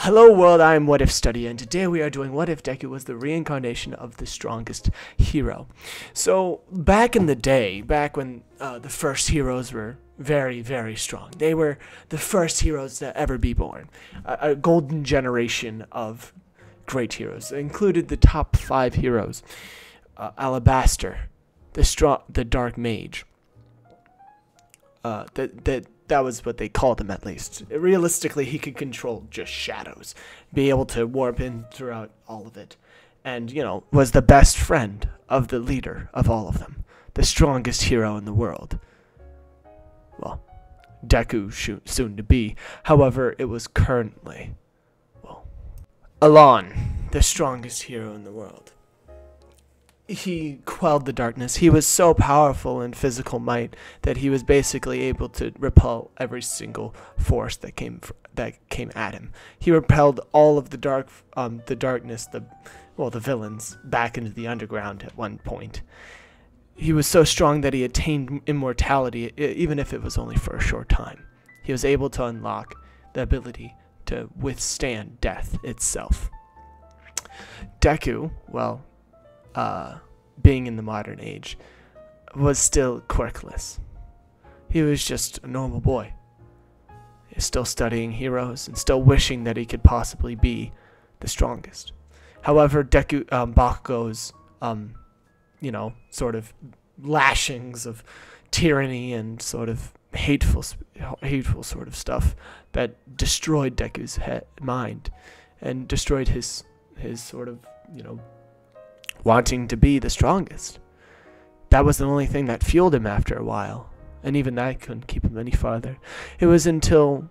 Hello world, I am What If Study, and today we are doing What If Deku was the reincarnation of the strongest hero. So, back in the day, back when the first heroes were very, very strong, they were the first heroes to ever be born. A golden generation of great heroes. It included the top 5 heroes. Alabaster, the Dark Mage. That was what they called him, at least. Realistically, he could control just shadows, be able to warp in throughout all of it, and, was the best friend of the leader of all of them, the strongest hero in the world. Well, Deku soon to be. However, it was currently, Alon, the strongest hero in the world. He quelled the darkness. He was so powerful in physical might that he was basically able to repel every single force that came at him. He repelled all of the darkness, the villains back into the underground at one point. He was so strong that he attained immortality, even if it was only for a short time. He was able to unlock the ability to withstand death itself. Deku, being in the modern age, was still quirkless. He was just a normal boy. He was still studying heroes and still wishing that he could possibly be the strongest. However, Bakugo's, sort of lashings of tyranny and sort of hateful sort of stuff that destroyed Deku's mind and destroyed his sort of, wanting to be the strongest. That was the only thing that fueled him after a while, and even that couldn't keep him any farther. It was until,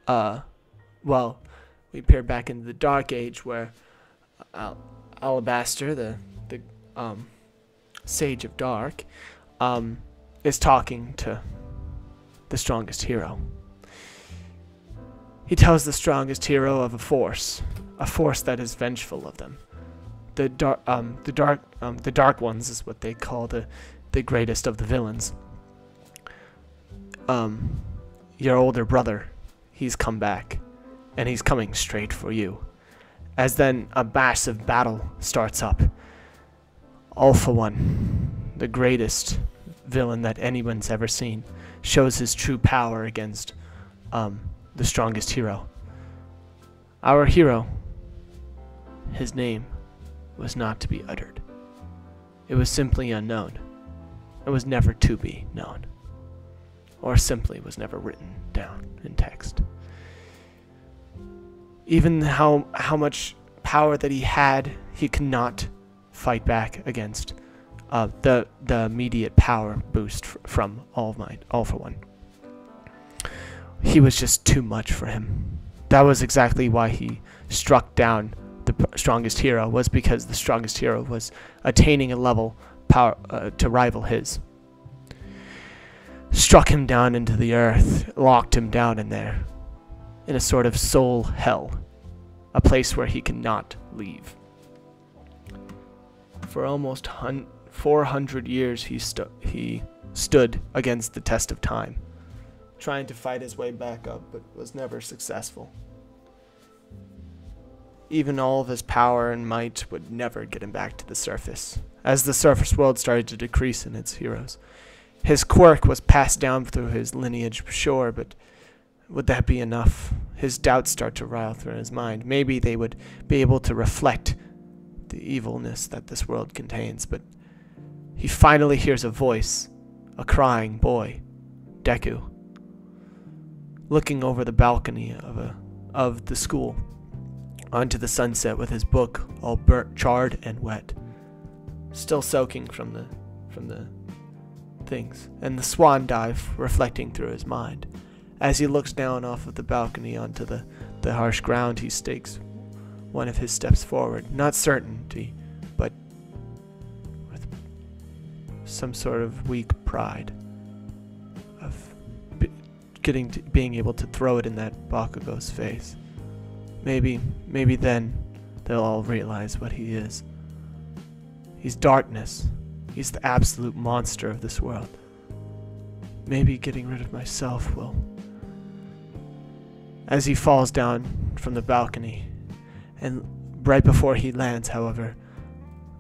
we appear back into the Dark Age where Alabaster, the Sage of Dark, is talking to the strongest hero. He tells the strongest hero of a force that is vengeful of them. The dark ones is what they call the greatest of the villains. Your older brother, he's come back, and he's coming straight for you. As then a massive battle starts up. All for One, the greatest villain that anyone's ever seen, shows his true power against the strongest hero. Our hero, his name was not to be uttered. It was simply unknown. It was never to be known. Or simply was never written down in text. Even how much power that he had, he could not fight back against the immediate power boost from All for One. He was just too much for him. That was exactly why he struck down the strongest hero, was because the strongest hero was attaining a level power to rival his. Struck him down into the earth, locked him down in there, in a sort of soul hell, a place where he cannot leave. For almost 400 years he stood against the test of time, trying to fight his way back up, but was never successful. Even all of his power and might would never get him back to the surface, as the surface world started to decrease in its heroes. His quirk was passed down through his lineage, sure, but would that be enough? His doubts start to rile through his mind. Maybe they would be able to reflect the evilness that this world contains, but he finally hears a voice, a crying boy, Deku, looking over the balcony of the school onto the sunset with his book all burnt, charred, and wet, still soaking from the things, and the swan dive reflecting through his mind. As he looks down off of the balcony onto the harsh ground, he takes one of his steps forward, not certainty, but with some sort of weak pride of being able to throw it in that Bakugo's face. Maybe then they'll all realize what he is. He's darkness. He's the absolute monster of this world. Maybe getting rid of myself will as he falls down from the balcony. And right before he lands, however,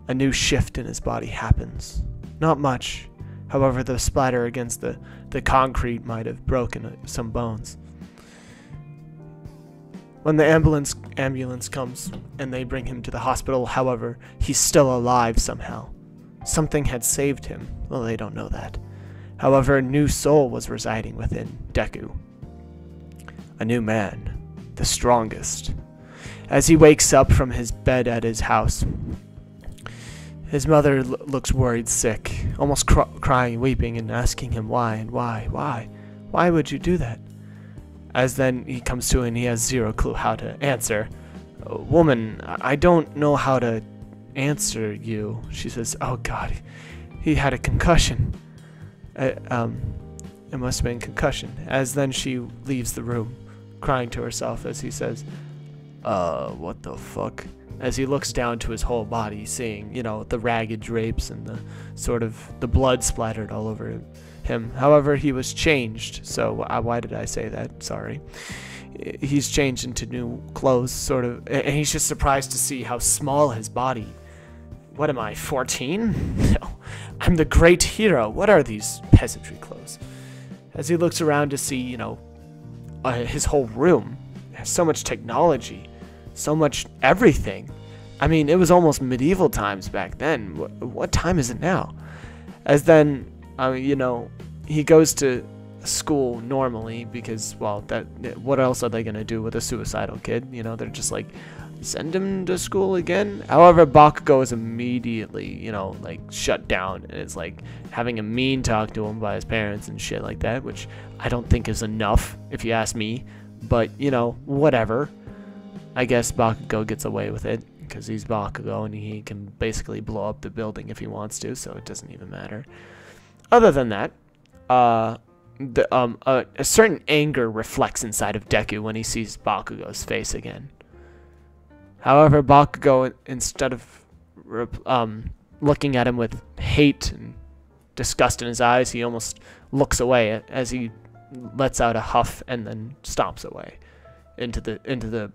a new shift in his body happens. Not much. However, the splatter against the concrete might have broken some bones. When the ambulance comes and they bring him to the hospital, however, he's still alive somehow. Something had saved him. Well, they don't know that. However, a new soul was residing within Deku. A new man. The strongest. As he wakes up from his bed at his house, his mother looks worried, sick, almost crying, weeping, and asking him why and why. Why would you do that? As then he comes to and he has zero clue how to answer. Woman, I don't know how to answer you. She says, oh God, he had a concussion. It must have been concussion. As then she leaves the room, crying to herself as he says, what the fuck? As he looks down to his whole body, seeing, the ragged drapes and the blood splattered all over him. However, he was changed. So why did I say that? Sorry. He's changed into new clothes, and he's just surprised to see how small his body. What am I, 14? No, I'm the great hero. What are these peasantry clothes? As he looks around to see, his whole room has so much technology, so much everything. I mean, it was almost medieval times back then. What time is it now? As then, he goes to school normally because, well, what else are they going to do with a suicidal kid? They're just like, send him to school again? However, Bakugo is immediately, shut down. And it's like having a mean talk to him by his parents and shit like that, which I don't think is enough, if you ask me. But, whatever. I guess Bakugo gets away with it because he's Bakugo and he can basically blow up the building if he wants to, so it doesn't even matter. Other than that, a certain anger reflects inside of Deku when he sees Bakugo's face again. However, Bakugo, instead of looking at him with hate and disgust in his eyes, he almost looks away as he lets out a huff and then stomps away into the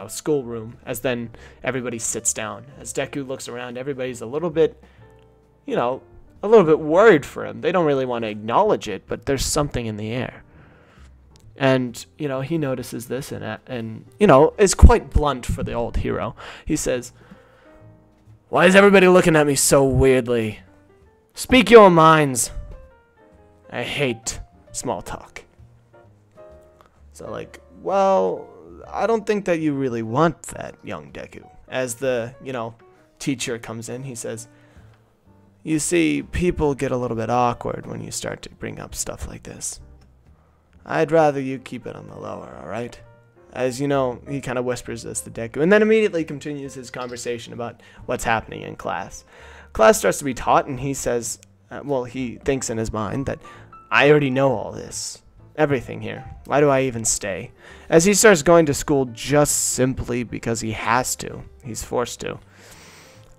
schoolroom. As then everybody sits down. As Deku looks around, everybody's a little bit worried for him. They don't really want to acknowledge it, but there's something in the air. And, he notices this and is quite blunt for the old hero. He says, why is everybody looking at me so weirdly? Speak your minds. I hate small talk. So, well, I don't think that you really want that, young Deku. As the, teacher comes in, he says, you see, people get a little bit awkward when you start to bring up stuff like this. I'd rather you keep it on the lower, alright? As he kind of whispers this to Deku, and then immediately continues his conversation about what's happening in class. Class starts to be taught, and he says, he thinks in his mind that I already know all this. Everything here. Why do I even stay? As he starts going to school just simply because he has to. He's forced to.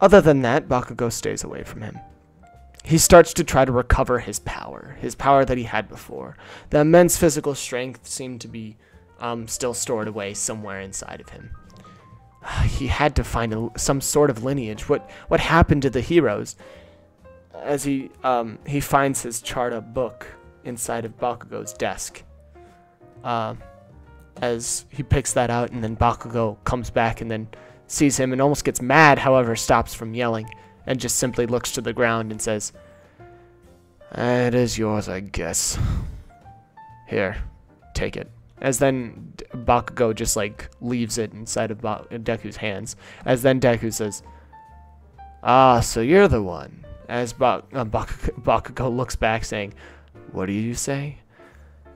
Other than that, Bakugo stays away from him. He starts to try to recover his power that he had before. The immense physical strength seemed to be still stored away somewhere inside of him. He had to find some sort of lineage. What happened to the heroes? As he finds his Charta book inside of Bakugo's desk. As he picks that out, and then Bakugo comes back and then sees him and almost gets mad, however stops from yelling and just simply looks to the ground and says, it is yours, I guess. Here, take it. As then Bakugo just leaves it inside of Deku's hands. As then Deku says, so you're the one. As Bakugo looks back saying, what do you say?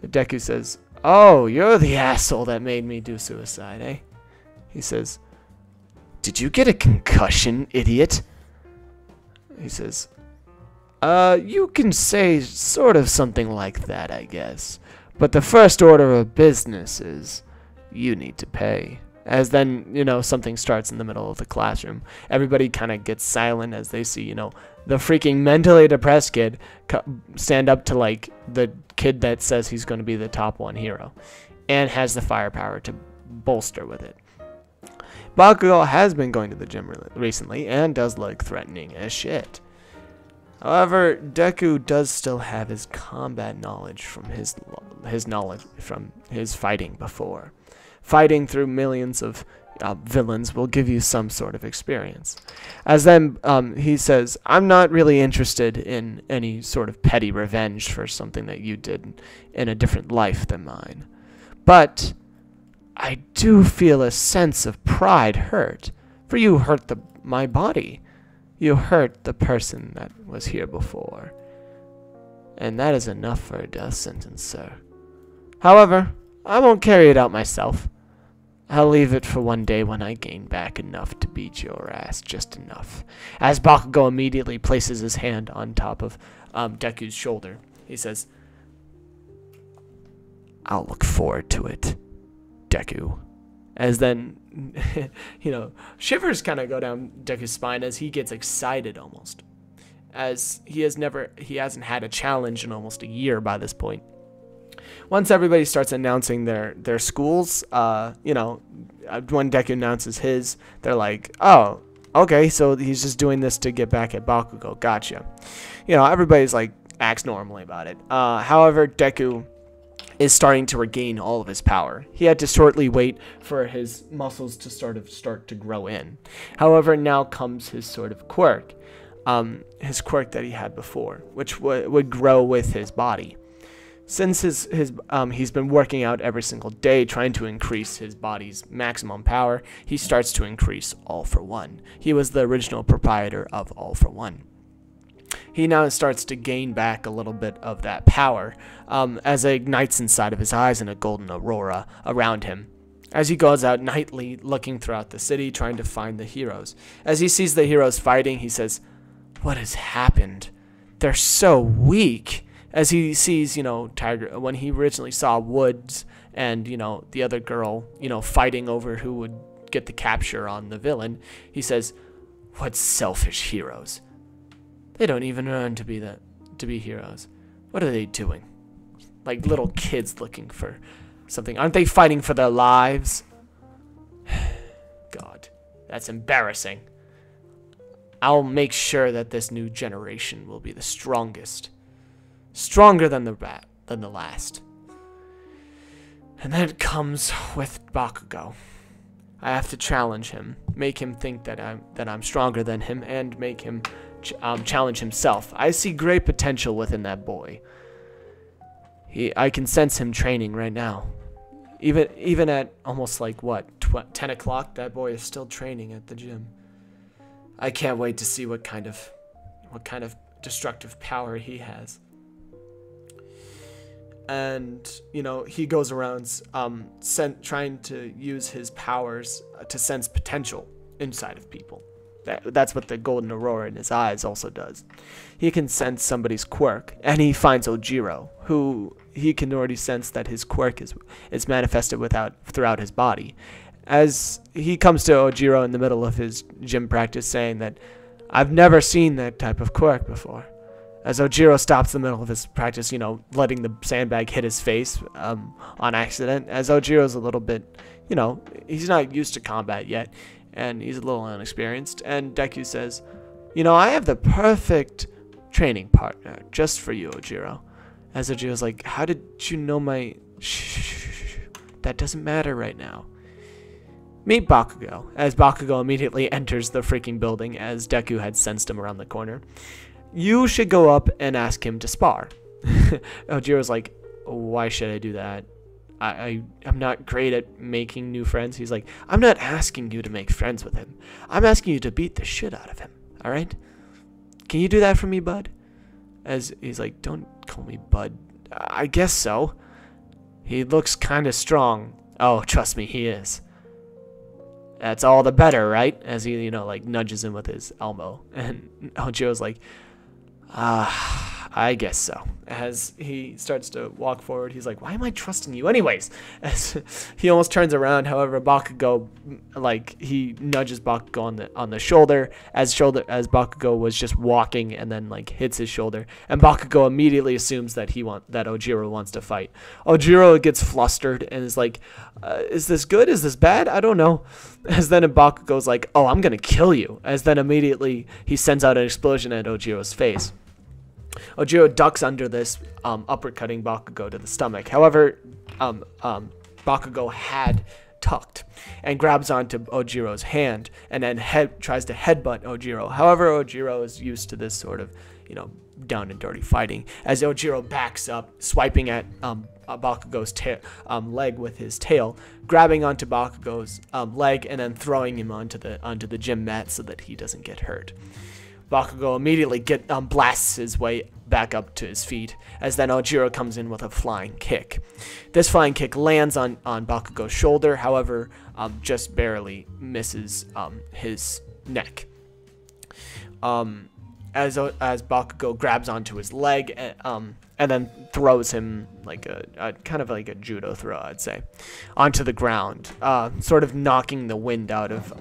Deku says, oh, you're the asshole that made me do suicide, eh? He says, did you get a concussion, idiot? He says, you can say sort of something like that, I guess. But the first order of business is you need to pay. As then, something starts in the middle of the classroom. Everybody kind of gets silent as they see, the freaking mentally depressed kid stand up to, the kid that says he's going to be the top one hero. and has the firepower to bolster with it. Bakugo has been going to the gym recently and does look threatening as shit. However, Deku does still have his combat knowledge from his knowledge from his fighting before. Fighting through millions of villains will give you some sort of experience. As then he says, I'm not really interested in any sort of petty revenge for something that you did in a different life than mine. But I do feel a sense of pride hurt, for you hurt my body. You hurt the person that was here before. And that is enough for a death sentence, sir. However, I won't carry it out myself. I'll leave it for one day when I gain back enough to beat your ass, just enough. As Bakugo immediately places his hand on top of Deku's shoulder, he says, I'll look forward to it, Deku. As then, shivers kind of go down Deku's spine as he gets excited almost. As he hasn't had a challenge in almost a year by this point. Once everybody starts announcing their schools, when Deku announces his, they're like, oh, okay, so he's just doing this to get back at Bakugo. Gotcha. Everybody's like, acts normally about it. However, Deku is starting to regain all of his power. He had to shortly wait for his muscles to start to grow in. However, now comes his sort of quirk. His quirk that he had before, which would grow with his body. Since he's been working out every single day trying to increase his body's maximum power, he starts to increase All for One. He was the original proprietor of All for One. He now starts to gain back a little bit of that power as it ignites inside of his eyes and a golden aurora around him. As he goes out nightly looking throughout the city trying to find the heroes. As he sees the heroes fighting, he says, what has happened? They're so weak. As he sees, Tiger, when he originally saw Woods and, the other girl, fighting over who would get the capture on the villain, he says, what selfish heroes. They don't even earn to be heroes. What are they doing? Like little kids looking for something. Aren't they fighting for their lives? God, that's embarrassing. I'll make sure that this new generation will be the strongest. Stronger than the last. And then it comes with Bakugo. I have to challenge him, make him think that I'm stronger than him, and make him challenge himself. I see great potential within that boy. I can sense him training right now. Even at almost like 10 o'clock, that boy is still training at the gym. I can't wait to see what kind of destructive power he has. And he goes around trying to use his powers to sense potential inside of people. That's what the golden aurora in his eyes also does. He can sense somebody's quirk, and he finds Ojiro, who he can already sense that his quirk is manifested throughout his body. As he comes to Ojiro in the middle of his gym practice saying that, I've never seen that type of quirk before. As Ojiro stops in the middle of his practice, letting the sandbag hit his face on accident. As Ojiro's a little bit, he's not used to combat yet, and he's a little inexperienced. And Deku says, I have the perfect training partner just for you, Ojiro. As Ojiro's like, how did you know my... Shh. That doesn't matter right now. Meet Bakugo. As Bakugo immediately enters the freaking building, as Deku had sensed him around the corner. You should go up and ask him to spar. Ojiro's like, why should I do that? I'm not great at making new friends. He's like, I'm not asking you to make friends with him. I'm asking you to beat the shit out of him. All right? Can you do that for me, bud? As he's like, don't call me bud. I guess so. He looks kind of strong. Oh, trust me, he is. That's all the better, right? As he, nudges him with his elbow. And Ojiro's like, I guess so. As he starts to walk forward, he's like, why am I trusting you anyways? As he almost turns around, however, Bakugo, like, he nudges Bakugo on the shoulder as Bakugo was just walking and then, like, hits his shoulder. And Bakugo immediately assumes that that Ojiro wants to fight. Ojiro gets flustered and is like, is this good? Is this bad? I don't know. As then Bakugo's like, oh, I'm going to kill you. As then immediately he sends out an explosion at Ojiro's face. Ojiro ducks under this, uppercutting Bakugo to the stomach. However, Bakugo had tucked and grabs onto Ojiro's hand and then tries to headbutt Ojiro. However, Ojiro is used to this sort of, down and dirty fighting. As Ojiro backs up, swiping at Bakugo's leg with his tail, grabbing onto Bakugo's leg and then throwing him onto the gym mat so that he doesn't get hurt. Bakugo immediately blasts his way back up to his feet, as then Ojiro comes in with a flying kick. This flying kick lands on Bakugo's shoulder, however, just barely misses his neck. As Bakugo grabs onto his leg and then throws him like a kind of like a judo throw, I'd say, onto the ground, sort of knocking the wind out of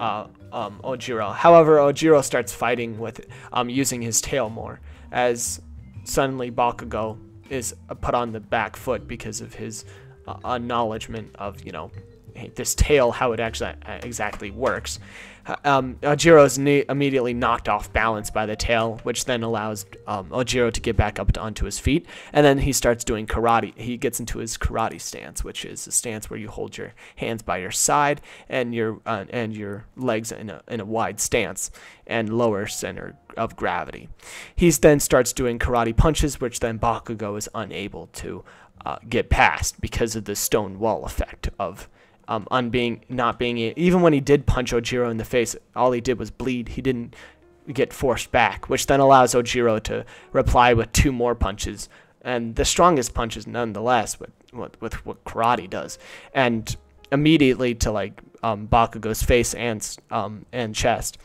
Ojiro. However, Ojiro starts fighting with using his tail more, as suddenly Bakugo is put on the back foot because of his acknowledgement of, this tail, how it actually exactly works. Ojiro is immediately knocked off balance by the tail, which then allows Ojiro to get back up onto his feet, and then he starts doing karate. He gets into his karate stance, which is a stance where you hold your hands by your side and your legs in a wide stance and lower center of gravity. He then starts doing karate punches, which then Bakugo is unable to get past because of the stone wall effect of even when he did punch Ojiro in the face, all he did was bleed. He didn't get forced back, which then allows Ojiro to reply with 2 more punches, and the strongest punches nonetheless with what karate does, and immediately to Bakugo's face and chest,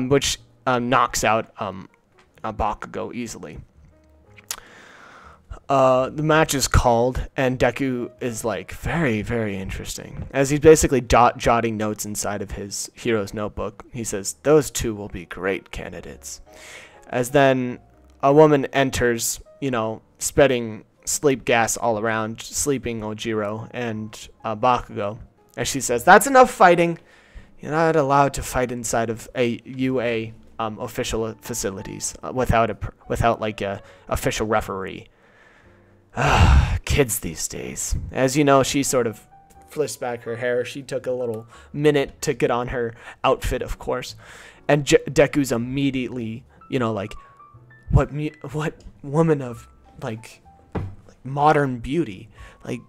which knocks out Bakugo easily. The match is called, and Deku is very, very interesting, as he's basically jotting notes inside of his hero's notebook. He says, those 2 will be great candidates. As then a woman enters, spitting sleep gas all around, sleeping Ojiro and Bakugo, as she says, that's enough fighting. You're not allowed to fight inside of a UA official facilities without a official referee. Kids these days. As you know, she sort of flips back her hair. She took a little minute to get on her outfit, of course. And Deku's immediately, what woman of modern beauty.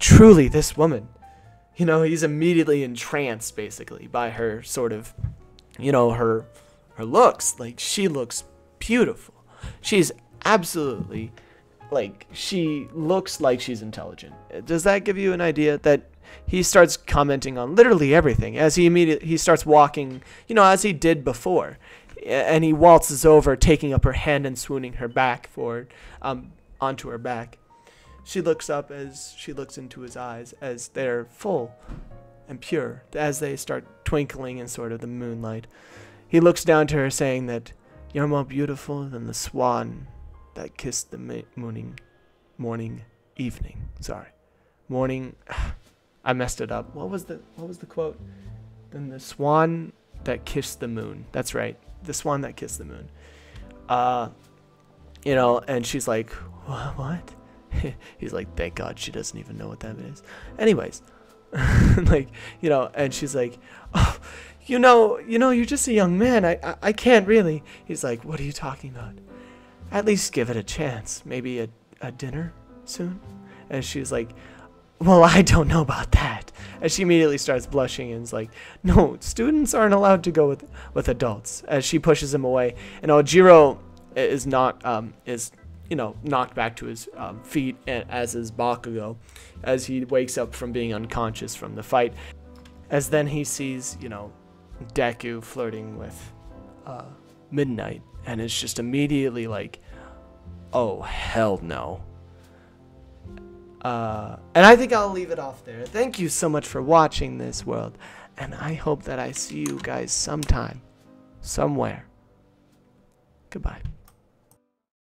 Truly, this woman. He's immediately entranced, basically, by her sort of, her looks. She looks beautiful. She's absolutely... she looks like she's intelligent. Does that give you an idea that he starts commenting on literally everything as he starts walking, as he did before, and he waltzes over, taking up her hand and swooning her back forward, onto her back. She looks up as she looks into his eyes, as they're full and pure, as they start twinkling in sort of the moonlight. He looks down to her, saying that you're more beautiful than the swan that kissed the morning. I messed it up. What was the quote? Then the swan that kissed the moon. That's right. The swan that kissed the moon. And she's like, what? He's like, thank God she doesn't even know what that is. Anyways, and she's like, oh, you're just a young man. I can't really. He's like, what are you talking about? At least give it a chance. Maybe a dinner soon? And she's like, well, I don't know about that. And she immediately starts blushing and is like, no, students aren't allowed to go with adults. As she pushes him away. And Ojiro is knocked back to his feet, and as is Bakugo, as he wakes up from being unconscious from the fight. As then he sees, Deku flirting with Midnight, and is just immediately Oh, hell no. And I think I'll leave it off there. Thank you so much for watching this world. And I hope that I see you guys sometime, somewhere. Goodbye.